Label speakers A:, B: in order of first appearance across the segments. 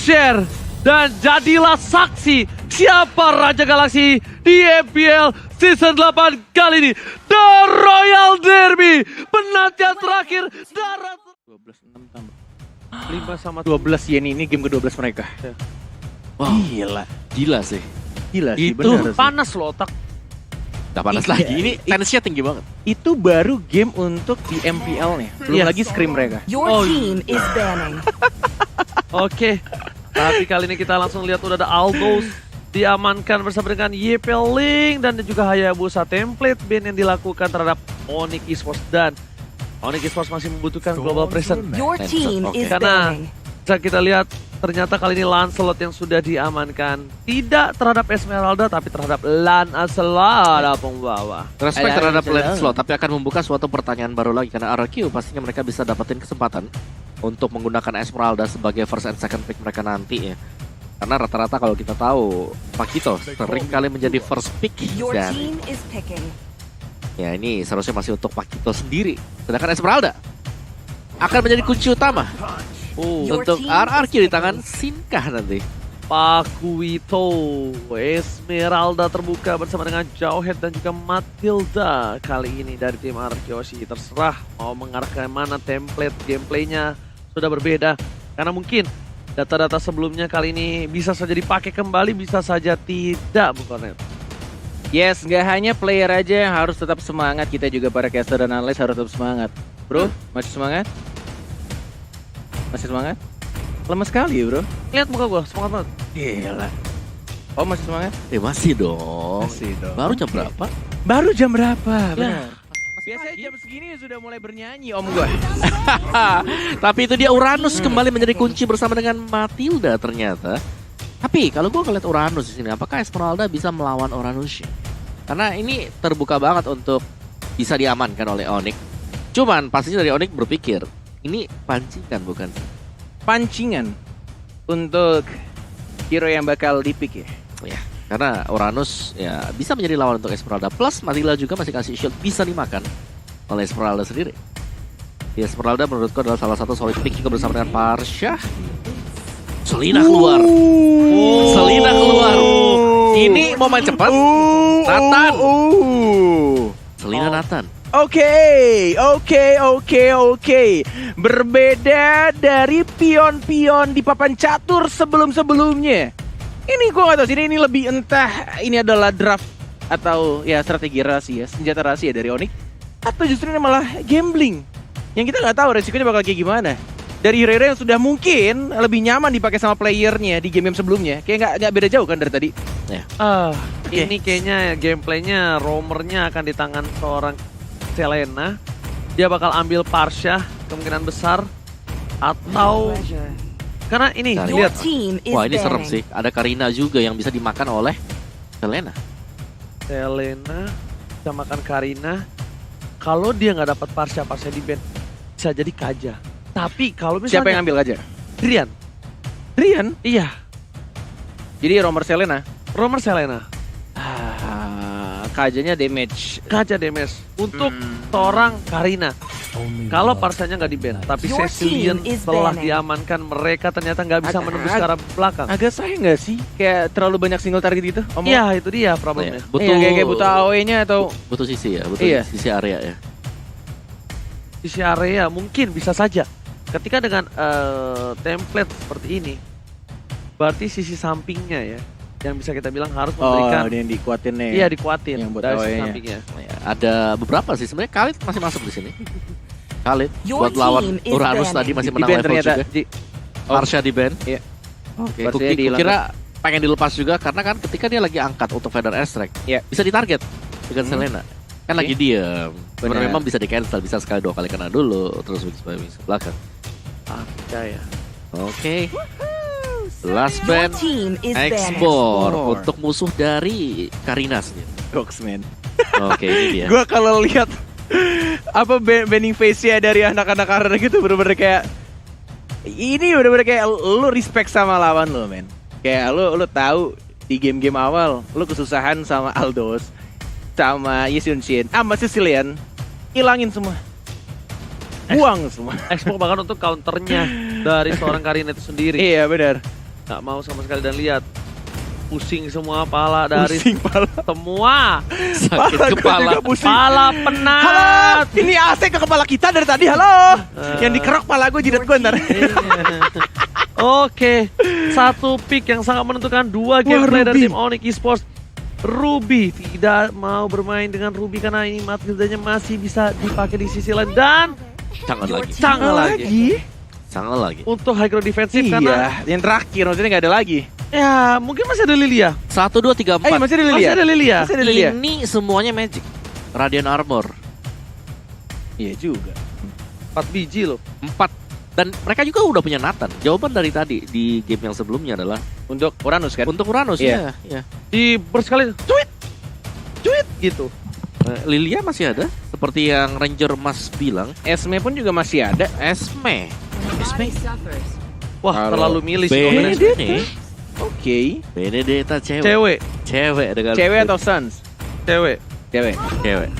A: share, dan jadilah saksi siapa Raja Galaksi di MPL Season 8 kali ini. The Royal Derby, penantian terakhir darat
B: 12-6 tambah
A: 5 sama
B: 12 yen ini game ke-12 mereka.
A: Ya.
B: Wow,
C: Gila sih.
B: gila sih,
A: Itu
B: bener sih.
A: panas loh otak.
C: Udah panas
B: Iya,
C: lagi. Ini tensinya tinggi banget.
B: Itu baru game untuk di MPL-nya, belum
A: Yes.
B: lagi scrim mereka.
D: Your
A: Oh,
D: team is banning.
A: Oke, tapi kali ini kita langsung lihat udah ada Aldos diamankan bersama dengan YPL Link dan juga Hayabusa. Template ban yang dilakukan terhadap Onyx Esports, dan Onyx Esports masih membutuhkan global presence.
D: Your team
C: Oke.
D: is
A: Karena
D: banning.
A: bisa kita lihat ternyata kali ini Lancelot yang sudah diamankan tidak terhadap Esmeralda tapi terhadap Lan Aselada pembawa.
C: Respect
B: Alah,
C: terhadap
B: jalan.
C: Lancelot, tapi akan membuka suatu pertanyaan baru lagi. Karena RRQ pastinya mereka bisa dapetin kesempatan untuk menggunakan Esmeralda sebagai first and second pick mereka nanti ya. Karena rata-rata kalau kita tahu, Pakito sering kali menjadi first pick.
D: Your
C: Dan
D: team is picking.
C: ya ini seharusnya masih untuk Pakito sendiri. Sedangkan Esmeralda akan menjadi kunci utama untuk RRQ di tangan Sinkah nanti.
A: Pakuito, Esmeralda terbuka bersama dengan Jauhead dan juga Matilda kali ini dari tim RRQ. Terserah mau mengarah ke mana, template gameplaynya sudah berbeda. Karena mungkin data-data sebelumnya kali ini bisa saja dipakai kembali, bisa saja tidak, bukan?
B: Yes, nggak hanya player aja yang harus tetap semangat, kita juga para caster dan analis harus tetap semangat. Bro, masih semangat? Masih semangat? Lemes sekali ya bro.
A: Lihat muka gue, semangat banget.
B: Gila. Oh masih semangat?
C: Masih dong.
B: Masih dong.
C: Baru jam berapa?
B: Baru jam berapa?
A: Ya.
B: Benar. Biasanya jam segini sudah mulai bernyanyi om gua.
C: Tapi itu dia Uranus kembali menjadi kunci bersama dengan Matilda ternyata. Tapi kalau gue ngeliat Uranus di sini, apakah Esmeralda bisa melawan Uranus? Karena ini terbuka banget untuk bisa diamankan oleh Onyx. Cuman pastinya dari Onyx berpikir, ini pancingan bukan?
B: Pancingan untuk hero yang bakal dipick ya.
C: Ya, karena Uranus ya bisa menjadi lawan untuk Esmeralda. Plus Matilda juga masih kasih shield, bisa dimakan oleh Esmeralda sendiri. Ya, Esmeralda menurutku adalah salah satu solid pick juga bersama dengan Parsha. Selina keluar. Selina keluar. Ini mau main cepat. Nathan. Selina Nathan.
B: Oke. Berbeda dari pion-pion di papan catur sebelum-sebelumnya. Ini gue gak tahu sih, ini lebih entah ini adalah draft atau ya strategi rahasia, senjata rahasia dari Onyx, atau justru ini malah gambling yang kita nggak tahu resikonya bakal kayak gimana. Dari hero-hero yang sudah mungkin lebih nyaman dipakai sama playernya di game-game sebelumnya, kayak nggak beda jauh kan dari tadi.
A: Ini kayaknya gameplaynya, roamernya akan di tangan seorang Selena. Dia bakal ambil Parsha, kemungkinan besar. Atau karena ini,
C: Cari.
D: Your
A: lihat.
D: team is
C: Wah, ini serem
D: banning.
C: sih. Ada Karina juga yang bisa dimakan oleh Selena.
A: Selena bisa makan Karina. Kalau dia nggak dapat Parsha di ban, bisa jadi Kaja. Tapi kalau misalnya
B: Siapa yang ambil aja?
A: Drian.
B: Drian?
A: Iya,
B: Jadi Romer Selena.
A: roamer Selena.
B: Kajanya damage.
A: Kaja damage untuk seorang Karina. Kalau Parsanya nggak di-ban, tapi
D: Your
A: Cecilian
D: team is
A: setelah
D: banning.
A: diamankan, mereka ternyata nggak bisa menembus ke arah belakang.
B: Agak sayang nggak sih? Kayak terlalu banyak single target gitu? Om?
A: Iya, itu dia problemnya.
C: Butuh
B: Kayak butuh AOE-nya atau
C: butuh sisi ya, butuh
B: Iya.
C: sisi area ya.
A: Sisi area mungkin bisa saja. Ketika dengan template seperti ini, berarti sisi sampingnya ya, yang bisa kita bilang harus memberikan,
B: yang dikuatin nih.
A: iya dikuatin
B: Yang buat
A: dari sisi
B: AOE-nya.
A: sampingnya.
C: Ya, ada beberapa sih sebenarnya. Khalid masih masuk di sini. Khalid
D: Your
C: buat lawan
D: team is
C: Uranus
D: banning.
C: tadi masih
B: Di
C: menang
B: ban
C: level
B: ternyata.
C: juga. Parsha di ban.
B: Iya.
C: Oke,
B: Parsanya dihilangkan.
C: kira pengen dilepas juga karena kan ketika dia lagi angkat untuk Feather Airstrike,
B: Iya.
C: bisa ditarget dengan Selena. Kan
B: Oke.
C: lagi diam. Sebenarnya
B: Benar.
C: memang bisa di cancel, bisa sekali 2 kali kena dulu, terus bisa belakang.
A: Ada ya.
C: Oke. Last
D: Your
C: ban
D: team is banning.
C: Expor
B: Expor.
C: untuk musuh dari Karina sendiri.
B: Roxman.
C: Oke, ini dia.
B: Gua kalau lihat apa banning face-nya dari anak-anak karena gitu bener-bener kayak ini bener-bener kayak lu respect sama lawan lu men. Kayak lu tahu di game-game awal lu kesusahan sama Aldos, sama Yisun Shin, sama Cecilian, ilangin semua. Buang semua.
A: Expo bahkan untuk counternya dari seorang Karina itu sendiri.
B: Iya benar.
A: Nggak mau sama sekali dan lihat. Pusing semua pala dari
B: Pusing pala.
A: semua.
C: Sakit
B: Pala gua
C: kepala.
B: juga pusing.
A: Pala
B: Halo,
A: penat.
B: ini AC ke kepala kita dari tadi, halo. Yang dikerok pala gue jidat gue ntar.
A: Oke, satu pick yang sangat menentukan, dua gameplay dari
B: Ruby.
A: tim Onyx Esports. Ruby tidak mau bermain dengan Ruby karena ini Matildanya masih bisa dipakai di sisi lain dan
C: Jangan lagi.
A: canggih lagi
C: Jangan lagi.
A: untuk high ground defensif karena
B: Iya, yang terakhir maksudnya nggak ada lagi.
A: ya mungkin masih ada Lilia.
C: 1, 2, 3, 4.
B: Masih ada
A: Masih
B: Lilia.
A: ada Lilia.
B: Masih ada Lilia.
C: Ini semuanya magic. Radiant Armor.
B: Iya juga.
A: 4 biji loh.
C: 4. Dan mereka juga udah punya Nathan. Jawaban dari tadi di game yang sebelumnya adalah
B: Untuk Uranus kan?
C: untuk Uranus.
B: Iya.
C: Ya.
A: Di burst kali tweet gitu.
C: Lilia masih ada. Seperti yang Ranger Mas bilang.
B: Esme pun juga masih ada.
C: Esme. Esme.
A: Wah,
B: Kalau
A: terlalu milih sih kombinasi.
C: Benedetta.
B: Oke.
C: Benedetta cewek.
A: Cewek,
C: Cewek dengan
B: Cewek atau Suns?
A: cewek.
B: Cewek.
C: cewek.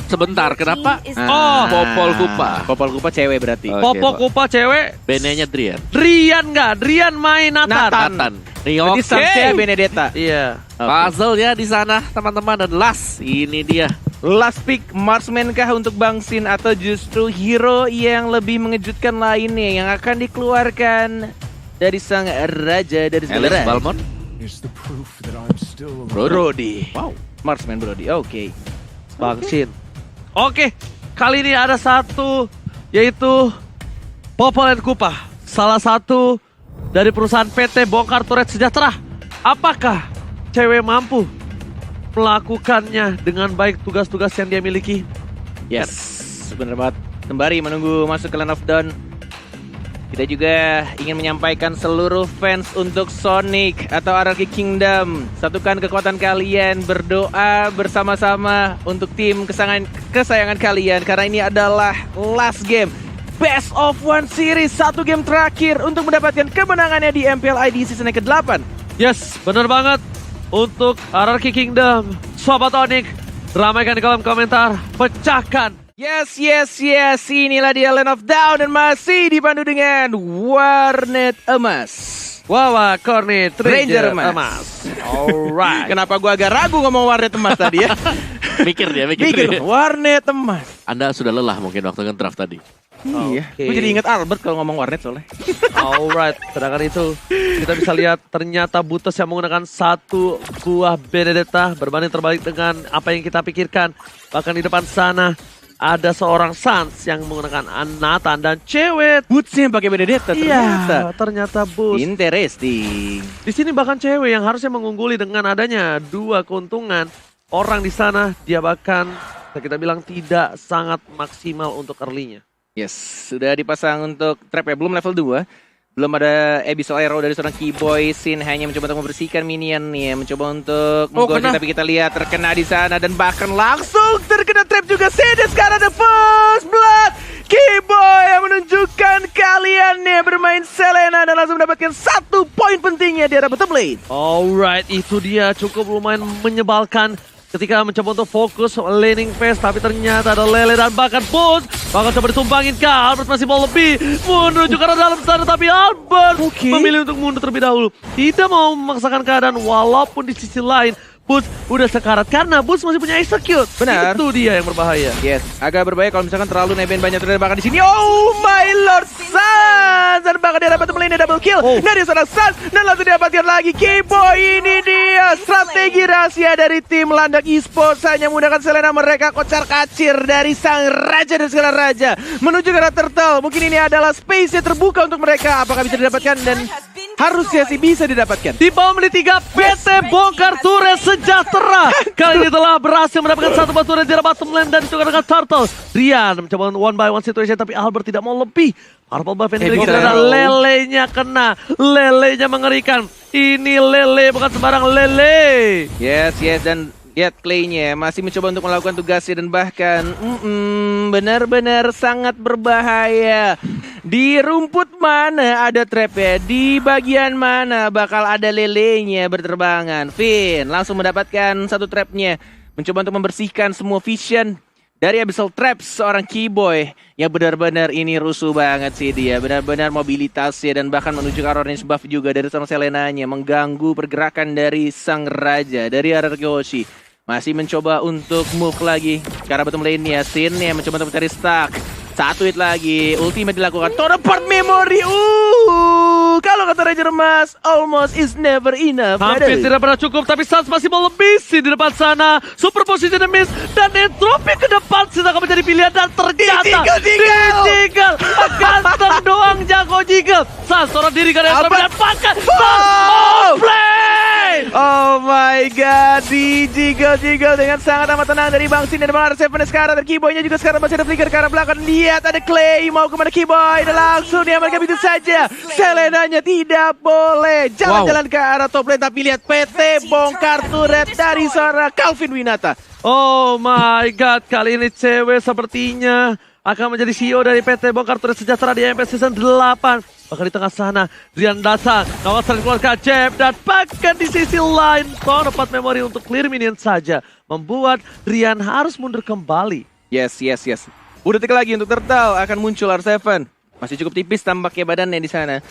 C: Sebentar, kenapa?
A: Oh,
C: Popol Kupa.
B: Popol Kupa cewek berarti.
C: Oke,
A: Popo
C: Pak.
A: Kupa cewek.
C: Benenya Drian.
A: Drian nggak? Drian main Nathan.
C: Nathan.
B: Berarti
C: Oke.
B: Sunsnya Benedetta.
A: Iya.
C: Puzzle ya di sana teman-teman, dan last ini dia.
B: Last pick, marksman kah untuk Bang Sin atau justru hero yang lebih mengejutkan lainnya yang akan dikeluarkan dari sang raja dari segala
C: Alex
B: raja?
C: Balmond.
E: Here's the proof that I'm still alive.
B: Brody.
C: Wow.
B: Marksman Brody. Oke.
A: Vaksin. Oke, kali ini ada satu yaitu Popol Kupa, salah satu dari perusahaan PT Bongkar Turret Sejahtera. Apakah cewek mampu melakukannya dengan baik tugas-tugas yang dia miliki?
B: Yes. Bener banget. Sembari menunggu masuk ke Land of Dawn, kita juga ingin menyampaikan seluruh fans untuk Sonic atau Anarchy Kingdom. Satukan kekuatan kalian, berdoa bersama-sama untuk tim kesayangan kalian. Karena ini adalah last game. Best of One Series, satu game terakhir untuk mendapatkan kemenangannya di MPL ID season yang ke-8.
A: Yes, benar banget. Untuk Anarchy Kingdom, Sobat Onyx, ramaikan di kolom komentar, pecahkan.
B: Yes, inilah dia Land of Dawn dan masih dipandu dengan Warnet Emas.
A: Wawa Cornet
B: Ranger
A: Ranger
B: Emas.
A: Emas. Alright.
B: Kenapa gua agak ragu ngomong Warnet Emas tadi ya?
C: Mikir dia.
B: Mikir, Warnet Emas.
C: Anda sudah lelah mungkin waktu nge-draft tadi.
B: Iya,
A: Oke.
B: gue jadi inget Albert kalau ngomong Warnet soalnya.
A: Alright, sedangkan itu kita bisa lihat ternyata Butos yang menggunakan satu buah Benedetta berbanding terbalik dengan apa yang kita pikirkan. Bahkan di depan sana ada seorang Sans yang menggunakan Nathan dan cewek.
B: Bootsnya pakai Benedetta ternyata.
A: Iya, ternyata Bus.
B: Interesting.
A: Di sini bahkan cewek yang harusnya mengungguli dengan adanya dua keuntungan. Orang di sana dia bahkan kita bilang tidak sangat maksimal untuk early-nya.
B: Yes, sudah dipasang untuk trap ya, belum level 2. Belum ada Abyssal Arrow dari seorang Keyboy. Sin hanya mencoba untuk membersihkan minion nih, mencoba untuk
C: kena.
B: menggocek, tapi kita lihat terkena di sana dan bahkan langsung terkena trap juga. Sin sekarang the first blood. Keyboy yang menunjukkan kaliannya bermain Selena dan langsung mendapatkan 1 poin pentingnya di arah bottom lane.
A: Alright, itu dia cukup lumayan menyebalkan ketika mencoba untuk fokus laning phase, tapi ternyata ada Lele dan bahkan Bus bakal coba ditumpangin kah. Albert masih mau lebih menuju ke arah dalam sana, tapi Albert memilih untuk mundur terlebih dahulu. Tidak mau memaksakan keadaan walaupun di sisi lain Bus udah sekarat karena Bus masih punya execute.
B: Benar.
A: Itu dia yang berbahaya.
B: Yes, agak berbahaya kalau misalkan terlalu nebeng banyak terlihat bahkan di sini. Oh my lord, Sans! Dan bahkan dia dapat melindungi double kill dari seorang Sans dan langsung didapatkan lagi Keyboy. Ini dia strategi rahasia dari tim Landak Esports, hanya menggunakan Selena mereka kocar kacir dari sang raja dan segala raja menuju ke arah turtle. Mungkin ini adalah space yang terbuka untuk mereka. Apakah bisa didapatkan? Dan harusnya sih bisa didapatkan.
A: Di bawah menit 3, PT Bongkar Turret Sejahtera kali ini telah berhasil mendapatkan satu batu turret di arah bottom lane dan juga dengan turtle. Rian mencoba one by one situation tapi Albert tidak mau lebih. Purple buff yang dimiliki ada Lelenya kena. Lelenya mengerikan. Ini Lele bukan sembarang Lele.
B: Yes, dan lihat Clay-nya masih mencoba untuk melakukan tugasnya dan bahkan benar-benar sangat berbahaya. Di rumput mana ada trapnya, di bagian mana bakal ada Lelenya berterbangan. Finn langsung mendapatkan satu trapnya, mencoba untuk membersihkan semua vision dari Abyssal Traps, seorang keyboy yang benar-benar ini rusuh banget sih dia. Benar-benar mobilitasnya dan bahkan menuju ke orange buff juga dari seorang Selenanya. Mengganggu pergerakan dari sang raja, dari RRQ Hoshi. Masih mencoba untuk move lagi ke arah bottom lane-nya. Sin yang mencoba untuk mencari stack. Satu hit lagi, ultimate dilakukan. Teleport memory. Kalau kata Ranger Mas, almost is never enough.
A: Hampir tidak pernah cukup, tapi Suns masih mau lebih sih di depan sana. Super position miss dan entropy ke depan sudah akan menjadi pilihan dan ternyata ditinggal. Ganteng doang jago jiggle. Suns seorang diri karena entropy dan pakai Suns on play.
B: Oh my god, di jiggle dengan sangat amat tenang dari Bang Sin dan Bang R7 sekarang. Dan Keyboy-nya juga sekarang masih ada flicker ke arah belakang. Lihat ada Clay, mau kemana Keyboy? Dan langsung diamankan begitu saja. Selenanya tidak boleh jalan-jalan ke arah top lane. Tapi lihat PT bongkar turret dari seorang Calvin Winata.
A: Oh my god, kali ini cewek sepertinya akan menjadi CEO dari PT Bongkar Turret Sejahtera di MPS Season 8. Bahkan di tengah sana, Rian datang, kawasan keluarga Jeb, dan bahkan di sisi lain, dapat memori untuk clear minion saja. Membuat Rian harus mundur kembali.
B: Yes. Udah detik lagi untuk Turtle akan muncul R7. Masih cukup tipis tampaknya badannya di sana.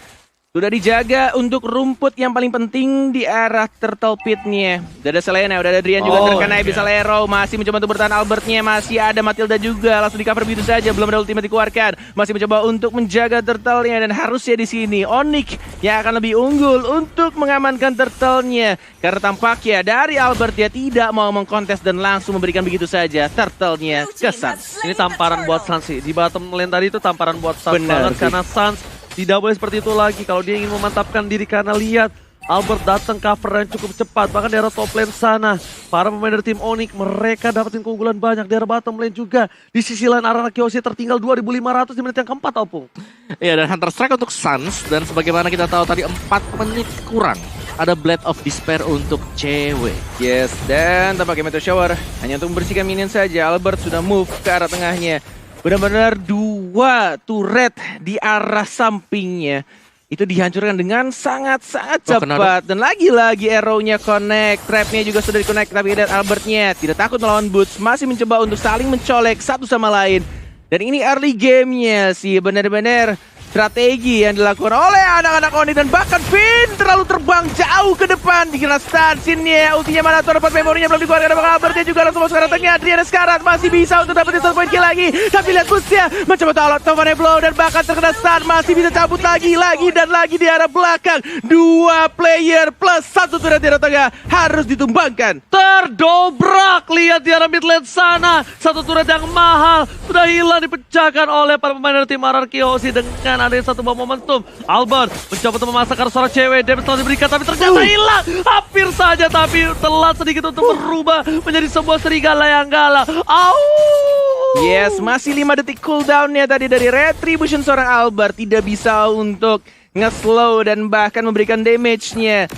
B: Sudah dijaga untuk rumput yang paling penting di arah Turtle Pit-nya. Udah ada Selena, udah ada Drian juga terkena Abyssal Arrow. Masih mencoba untuk bertahan Albert-nya. Masih ada Matilda juga. Langsung di cover begitu saja. Belum ada ultimate dikeluarkan. Masih mencoba untuk menjaga Turtle-nya. Dan harusnya di sini Onyx yang akan lebih unggul untuk mengamankan Turtle-nya. Karena tampaknya dari Albert dia tidak mau mengkontes dan langsung memberikan begitu saja Turtle-nya ke Suns.
A: Ini tamparan buat Suns sih. Di bottom lane tadi itu tamparan buat Suns banget. Karena Suns tidak boleh seperti itu lagi kalau dia ingin memantapkan diri. Karena lihat Albert datang cover yang cukup cepat. Bahkan di arah top lane sana para pemain dari tim Onyx mereka dapetin keunggulan banyak. Di arah bottom lane juga. Di sisi lain arah Kyoshi tertinggal 2.500 di menit yang keempat, Opung.
C: Iya, dan Hunter Strike untuk Suns. Dan sebagaimana kita tahu tadi 4 menit kurang. Ada Blade of Despair untuk cewek.
B: Yes, dan tampaknya Meteor Shower hanya untuk membersihkan minion saja. Albert sudah move ke arah tengahnya. Benar-benar 2 turret di arah sampingnya. Itu dihancurkan dengan sangat-sangat cepat. Dan lagi-lagi arrow-nya connect. Trap-nya juga sudah di-connect. Tapi lihat Albert-nya tidak takut melawan Boots. Masih mencoba untuk saling mencolek satu sama lain. Dan ini early game-nya sih. Benar-benar strategi yang dilakukan oleh anak-anak Onyx. Dan bahkan Finn terlalu terbang jauh ke depan. Dikira stun Sin-nya. Ultinya mana tuh, dapat memorinya belum dikeluarkan. Ada Albert-nya juga langsung masuk ke arah tengah. Adriana sekarang masih bisa untuk dapetin 1 point kill lagi. Tapi lihat Boots-nya mencoba tolong Tovane Blow. Dan bahkan terkena stun. Masih bisa cabut lagi dan lagi di arah belakang. 2 player plus 1 turret di arah tengah harus ditumbangkan.
A: Terdobrak, lihat di arah mid lane sana. 1 turret yang mahal sudah hilang dipecahkan oleh para pemain dari tim RRQ Hoshi dengan ada satu buah momentum. Albert mencoba untuk memasakkan suara cewek. Damage telah diberikan tapi ternyata hilang. Hampir saja tapi telat sedikit untuk berubah menjadi sebuah serigala yang galak.
B: Yes, masih 5 detik cooldown-nya tadi dari Retribution seorang Albert. Tidak bisa untuk nge-slow dan bahkan memberikan damage-nya.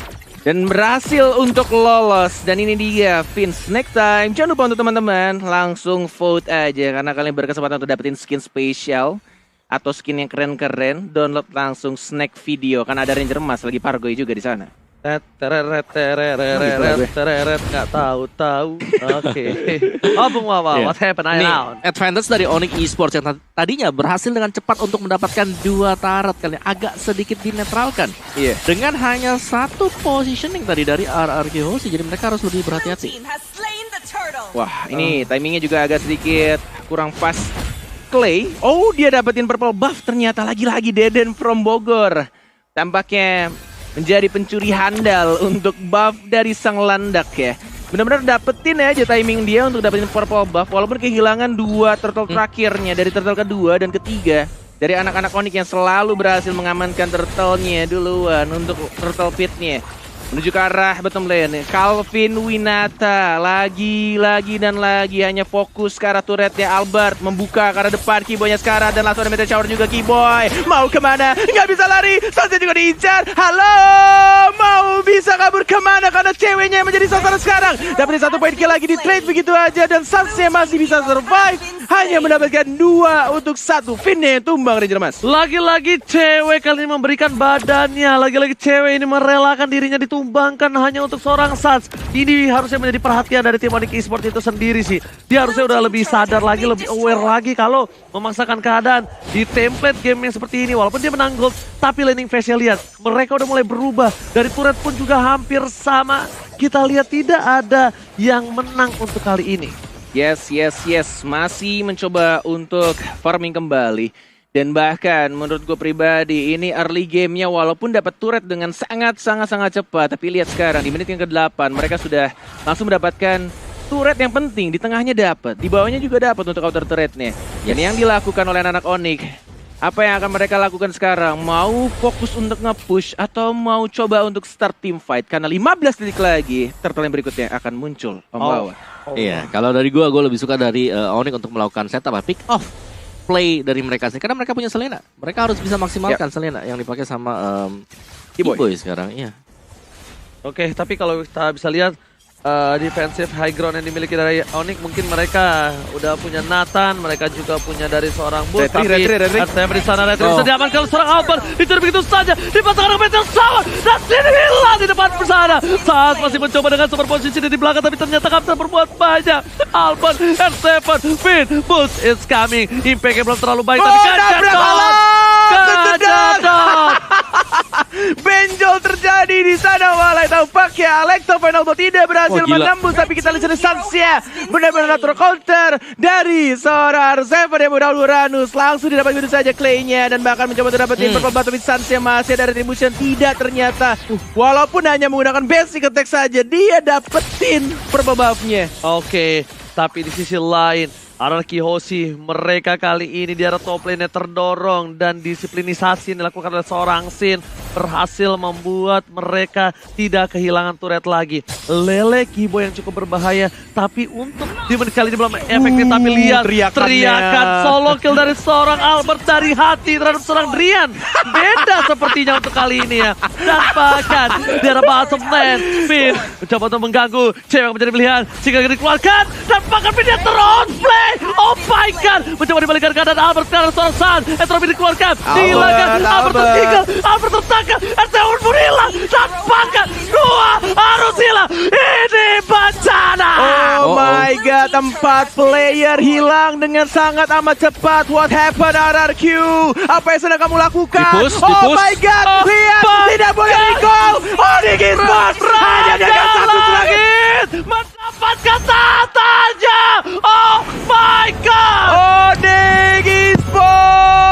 B: Dan berhasil untuk lolos. Dan ini dia Finn Snack Time. Jangan lupa untuk teman-teman langsung vote aja. Karena kalian berkesempatan untuk dapetin skin spesial. Atau skin yang keren-keren. Download langsung Snack Video. Karena ada Ranger Mas lagi pargoy juga di sana.
A: Nggak tahu. Oke. Opung, what happened now?
C: Advantage dari Onyx Esports yang tadinya berhasil dengan cepat untuk mendapatkan 2 turret kali agak sedikit dinetralkan.
B: Iya.
C: Dengan hanya 1 positioning tadi dari RRQ Hoshi, jadi mereka harus lebih berhati-hati.
D: Team has slain the turtle.
B: Wah, ini timingnya juga agak sedikit kurang pas. Clay, dia dapetin purple buff ternyata lagi-lagi Deden from Bogor. Tampaknya menjadi pencuri handal untuk buff dari sang landak ya. Benar-benar dapetin aja timing dia untuk dapetin purple buff walaupun kehilangan 2 turtle terakhirnya dari turtle kedua dan ketiga dari anak-anak Onyx yang selalu berhasil mengamankan turtle-nya duluan untuk turtle pit-nya. Menuju ke arah bottom lane, Calvin Winata lagi dan lagi hanya fokus ke arah turretnya. Albert membuka ke arah depan, Keyboy-nya sekarang dan langsung ada Meteor Shower juga. Keyboy mau kemana? Nggak bisa lari, Sansnya juga diincar. Halo, mau bisa kabur kemana karena ceweknya yang menjadi sasaran sekarang. Dapetin 1 point kill lagi di trade begitu aja dan Sansnya masih bisa survive. Hanya mendapatkan 2 untuk 1. Finn-nya tumbang Ranger Mas.
A: Lagi-lagi cewek kali ini memberikan badannya. Lagi-lagi cewek ini merelakan dirinya ditumbang ditumbangkan hanya untuk seorang Suns. Ini harusnya menjadi perhatian dari tim Onyx Esports itu sendiri sih. Dia harusnya udah lebih sadar lagi, lebih aware lagi kalau memaksakan keadaan di template game yang seperti ini. Walaupun dia menang gold, tapi laning phase-nya lihat, mereka udah mulai berubah. Dari turret pun juga hampir sama. Kita lihat tidak ada yang menang untuk kali ini.
B: Yes. Masih mencoba untuk farming kembali. Dan bahkan menurut gue pribadi ini early gamenya walaupun dapat turret dengan sangat cepat. Tapi lihat sekarang di menit yang ke-8 mereka sudah langsung mendapatkan turret yang penting. Di tengahnya dapat, di bawahnya juga dapat untuk counter turretnya. Dan yang dilakukan oleh anak Onyx, apa yang akan mereka lakukan sekarang? Mau fokus untuk nge-push atau mau coba untuk start team fight? Karena 15 detik lagi turtle yang berikutnya akan muncul pembawa.
C: Iya, kalau dari gue lebih suka dari Onyx untuk melakukan setup, pick off play dari mereka sih. Karena mereka punya Selena. Mereka harus bisa maksimalkan Selena yang dipakai sama T-Boy sekarang. Iya.
A: Oke, tapi kalau kita bisa lihat defensive high ground yang dimiliki dari Onyx, mungkin mereka udah punya Nathan, mereka juga punya dari seorang Bull, tapi Artema di sana Retri bisa diamankan seorang Albert, dicuri begitu saja, dipasangkan dengan Meteor Shower, dan sini hilang di depan bersana. Saat masih mencoba dengan super posisi di belakang, tapi ternyata Kapten berbuat banyak. Albert, R7, Finn, Boost is coming, impact-nya belum terlalu baik, tapi Kajadot!
B: Benjol terjadi di sana, walai tampaknya Alekto Final Ball tidak berhasil menembus, tapi kita lihat Sansia benar-benar natural counter dari seorang R7 yang mudah Uranus langsung didapat begitu saja Clay-nya dan bahkan mencoba untuk dapetin purple buff, tapi Sansia masih ada retribution tidak ternyata walaupun hanya menggunakan basic attack saja dia dapetin purple buff-nya.
A: Oke, tapi di sisi lain Anarchy Hoshi mereka kali ini di arah top lane-nya terdorong dan disiplinisasi yang dilakukan oleh seorang Sin berhasil membuat mereka tidak kehilangan turret lagi. Lele Kibo yang cukup berbahaya, tapi untuk di menit kali ini belum efektif, tapi lihat teriakan solo kill dari seorang Albert dari hati terhadap seorang Drian. Beda sepertinya untuk kali ini ya. Dan bahkan di arah bottom lane, Finn mencoba untuk mengganggu, cewek menjadi pilihan, sehingga dikeluarkan dan bahkan Finn teronsplay. Oh my god, mencoba dibalikan keadaan Albert sekarang seorang Sun, Entropi dikeluarkan, dihilangkan, Albert tertinggal, Albert tertangkap, Entropi pun hilang, dan bahkan dua harus hilang, ini bencana.
B: Oh my god, 4 player hilang dengan sangat amat cepat. What happened RRQ? Apa yang sedang kamu lakukan?
C: Dipus.
B: Oh my god, lihat, tidak boleh ikut.